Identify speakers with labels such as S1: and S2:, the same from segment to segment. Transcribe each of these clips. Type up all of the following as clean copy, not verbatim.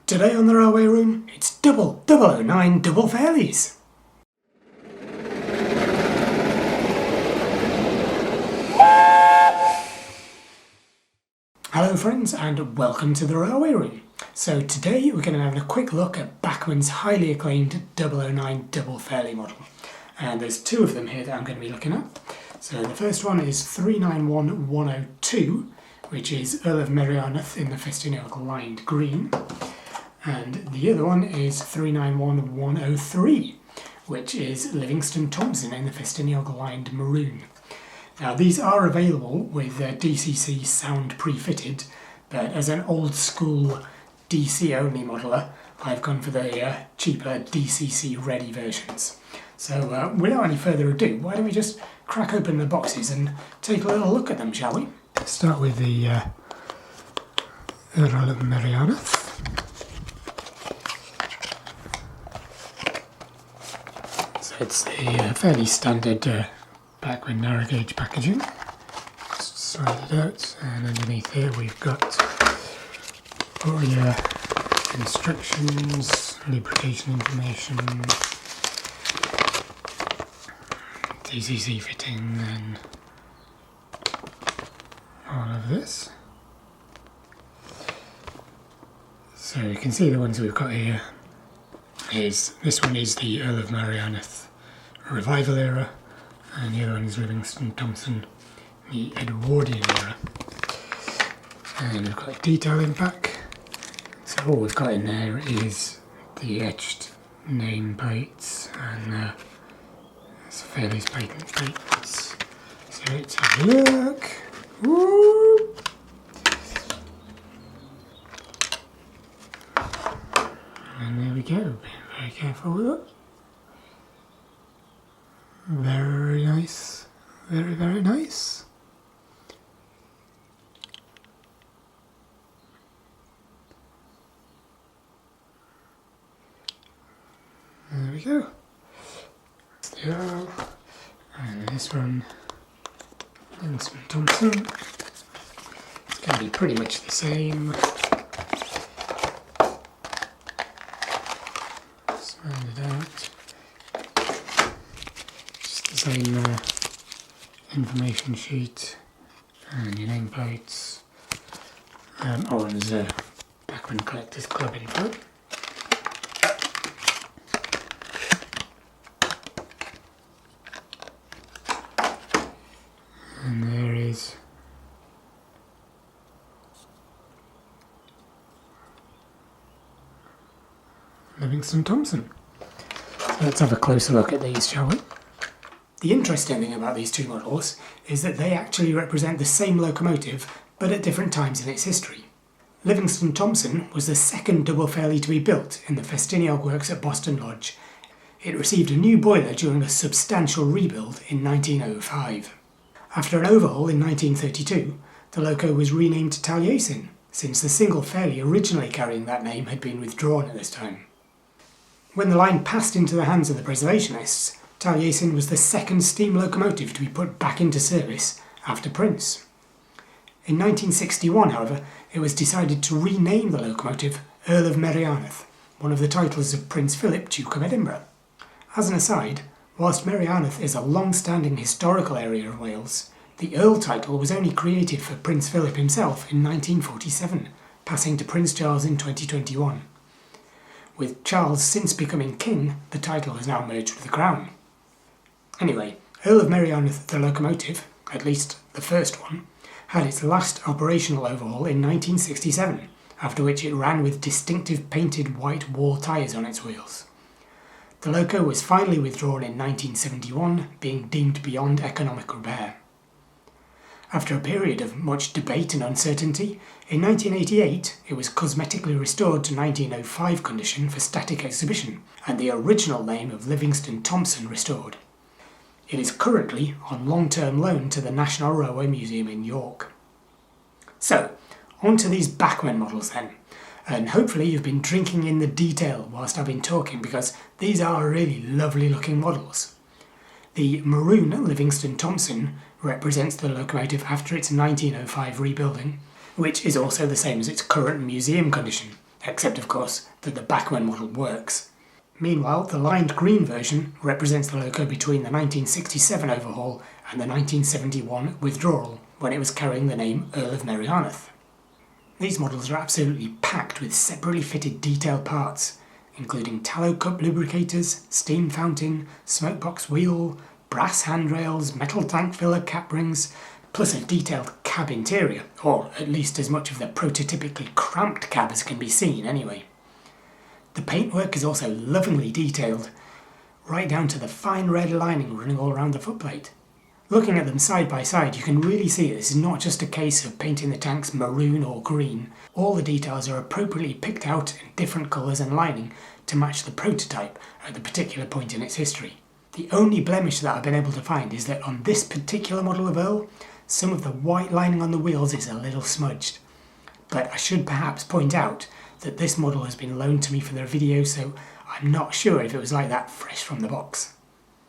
S1: Today on the Railway Room, it's Double 009 Double Fairlies. Hello friends and welcome to the Railway Room. So today we're going to have a quick look at Bachmann's highly acclaimed 009 Double Fairlie model. And there's two of them here that I'm going to be looking at. So the first one is 391102, which is Earl of Merioneth in the Ffestiniog lined green. And the other one is 391103, which is Livingston Thompson in the Ffestiniog lined maroon. Now these are available with DCC sound pre-fitted, but as an old school DC only modeler, I've gone for the cheaper DCC ready versions. So without any further ado, why don't we just crack open the boxes and take a little look at them, shall we? Start with the Earl of Merioneth. So it's the fairly standard Bachmann narrow gauge packaging. Just slide it out, and underneath here we've got all your instructions, lubrication information, DCC fitting, and all of this. So you can see the ones we've got here. This one is the Earl of Merioneth Revival era, and the other one is Livingston Thompson, the Edwardian era. And we've got a detailing pack. So all we've got in there is the etched name plates and Fairlies patent plates. So let's have a look. Woo! And there we go. Be very careful with it. Very nice. Very, very nice. There we go. That's the Earl. And this one, Livingston Thompson. It's going to be pretty much the same. Slide it out. Just the same information sheet and your nameplates. Oh, and there's a Bachmann Collectors Club info. And there is Livingston Thompson. So let's have a closer look at these, shall we? The interesting thing about these two models is that they actually represent the same locomotive, but at different times in its history. Livingston Thompson was the second double fairlie to be built in the Ffestiniog works at Boston Lodge. It received a new boiler during a substantial rebuild in 1905. After an overhaul in 1932, the loco was renamed Taliesin, since the single fairlie originally carrying that name had been withdrawn at this time. When the line passed into the hands of the preservationists, Taliesin was the second steam locomotive to be put back into service after Prince. In 1961, however, it was decided to rename the locomotive Earl of Merioneth, one of the titles of Prince Philip, Duke of Edinburgh. As an aside, whilst Merioneth is a long-standing historical area of Wales, the Earl title was only created for Prince Philip himself in 1947, passing to Prince Charles in 2021. With Charles since becoming king, the title has now merged with the crown. Anyway, Earl of Merioneth the locomotive, at least the first one, had its last operational overhaul in 1967, after which it ran with distinctive painted white wall tyres on its wheels. The loco was finally withdrawn in 1971, being deemed beyond economic repair. After a period of much debate and uncertainty, in 1988 it was cosmetically restored to 1905 condition for static exhibition, and the original name of Livingston Thompson restored. It is currently on long-term loan to the National Railway Museum in York. So, on to these Bachmann models then. And hopefully you've been drinking in the detail whilst I've been talking, because these are really lovely looking models. The maroon Livingston Thompson represents the locomotive after its 1905 rebuilding, which is also the same as its current museum condition, except of course that the Bachmann model works. Meanwhile, the lined green version represents the loco between the 1967 overhaul and the 1971 withdrawal, when it was carrying the name Earl of Merioneth. These models are absolutely packed with separately fitted detailed parts, including tallow cup lubricators, steam fountain, smokebox wheel, brass handrails, metal tank filler cap rings, plus a detailed cab interior, or at least as much of the prototypically cramped cab as can be seen anyway. The paintwork is also lovingly detailed, right down to the fine red lining running all around the footplate. Looking at them side by side, you can really see this is not just a case of painting the tanks maroon or green. All the details are appropriately picked out in different colours and lining to match the prototype at the particular point in its history. The only blemish that I've been able to find is that on this particular model of Earl, some of the white lining on the wheels is a little smudged. But I should perhaps point out that this model has been loaned to me for the video, so I'm not sure if it was like that fresh from the box.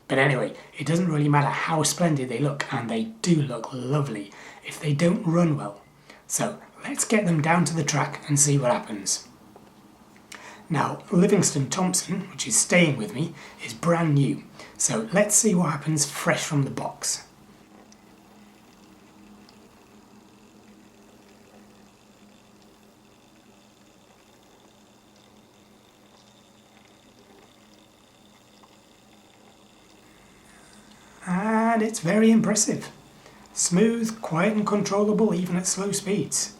S1: But anyway, it doesn't really matter how splendid they look, and they do look lovely, if they don't run well. So let's get them down to the track and see what happens. Now, Livingston Thompson, which is staying with me, is brand new, so let's see what happens fresh from the box. And it's very impressive. Smooth, quiet and controllable even at slow speeds.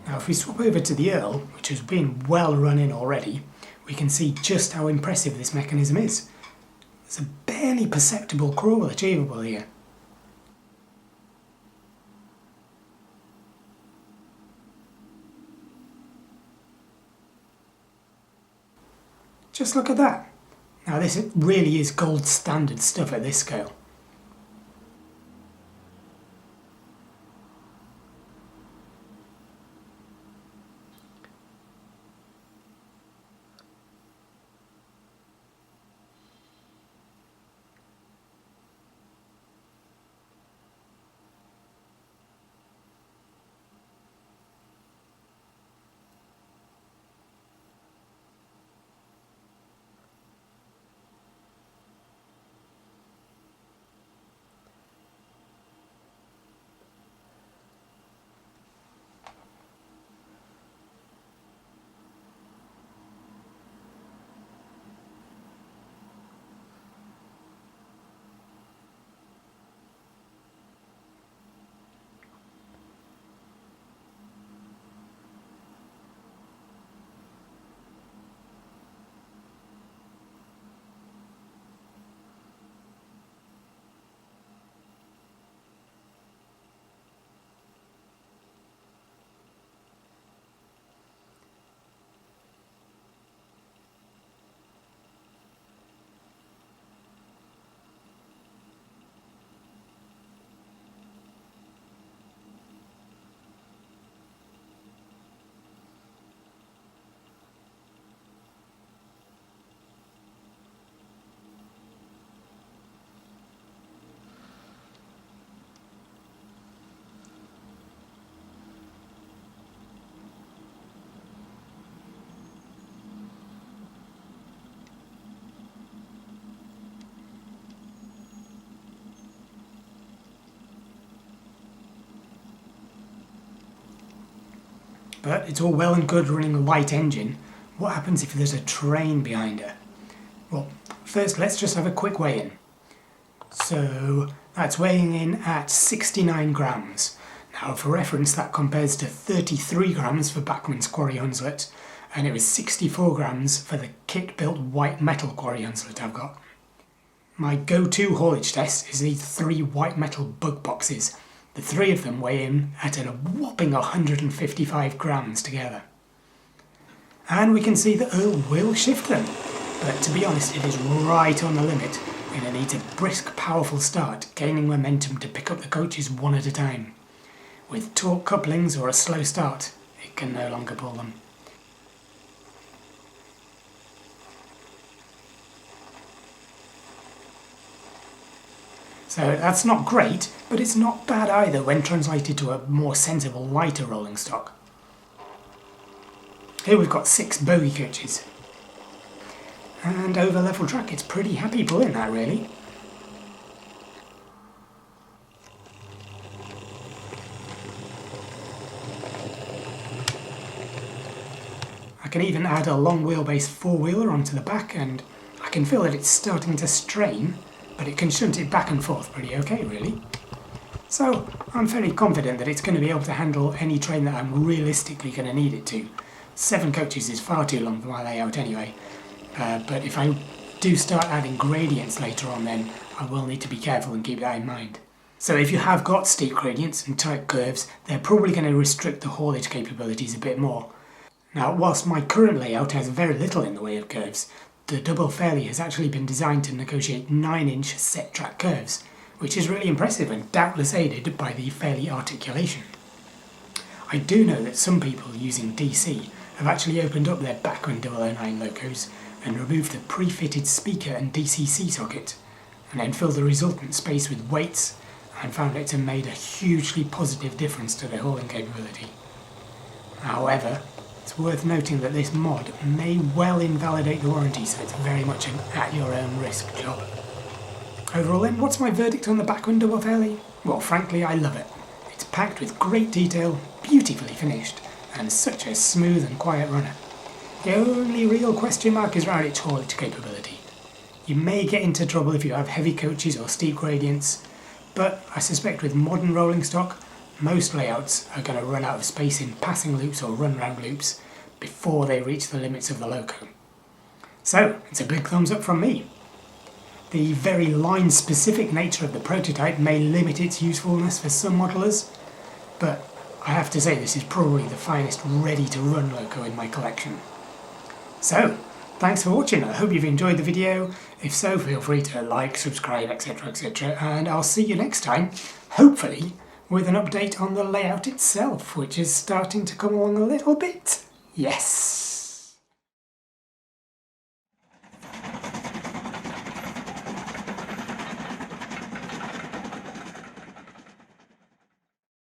S1: Now if we swap over to the Earl, which has been well run in already, we can see just how impressive this mechanism is. There's a barely perceptible crawl achievable here. Just look at that. Now this really is gold standard stuff at this scale. But it's all well and good running a light engine. What happens if there's a train behind her? Well, first let's just have a quick weigh-in. So that's weighing in at 69 grams. Now for reference that compares to 33 grams for Bachmann's Quarry Hunslet, and it was 64 grams for the kit-built white metal Quarry Hunslet I've got. My go-to haulage test is these 3 white metal bug boxes. The 3 of them weigh in at a whopping 155 grams together. And we can see that Earl will shift them. But to be honest, it is right on the limit. And it needs a brisk, powerful start, gaining momentum to pick up the coaches one at a time. With taut couplings or a slow start, it can no longer pull them. So that's not great, but it's not bad either when translated to a more sensible, lighter rolling stock. Here we've got 6 bogey coaches. And over level track, it's pretty happy pulling that really. I can even add a long wheelbase 4-wheeler onto the back, and I can feel that it's starting to strain, but it can shunt it back and forth pretty okay really. So I'm fairly confident that it's going to be able to handle any train that I'm realistically going to need it to. 7 coaches is far too long for my layout anyway, but if I do start adding gradients later on, then I will need to be careful and keep that in mind. So if you have got steep gradients and tight curves, they're probably going to restrict the haulage capabilities a bit more. Now, whilst my current layout has very little in the way of curves, the Double Fairlie has actually been designed to negotiate 9-inch set track curves, which is really impressive and doubtless aided by the Fairlie articulation. I do know that some people using DC have actually opened up their Bachmann 009 locos and removed the pre-fitted speaker and DCC socket, and then filled the resultant space with weights, and found it to have made a hugely positive difference to their hauling capability. However, it's worth noting that this mod may well invalidate the warranty, so it's very much an at-your-own-risk job. Overall then, what's my verdict on the Bachmann Double Fairlie? Well, frankly, I love it. It's packed with great detail, beautifully finished, and such a smooth and quiet runner. The only real question mark is around its haulage capability. You may get into trouble if you have heavy coaches or steep gradients, but I suspect with modern rolling stock, most layouts are going to run out of space in passing loops or run-round loops before they reach the limits of the loco. So, it's a big thumbs up from me. The very line-specific nature of the prototype may limit its usefulness for some modelers, but I have to say this is probably the finest ready-to-run loco in my collection. So, thanks for watching. I hope you've enjoyed the video. If so, feel free to like, subscribe, etc, etc, and I'll see you next time, hopefully with an update on the layout itself, which is starting to come along a little bit. Yes!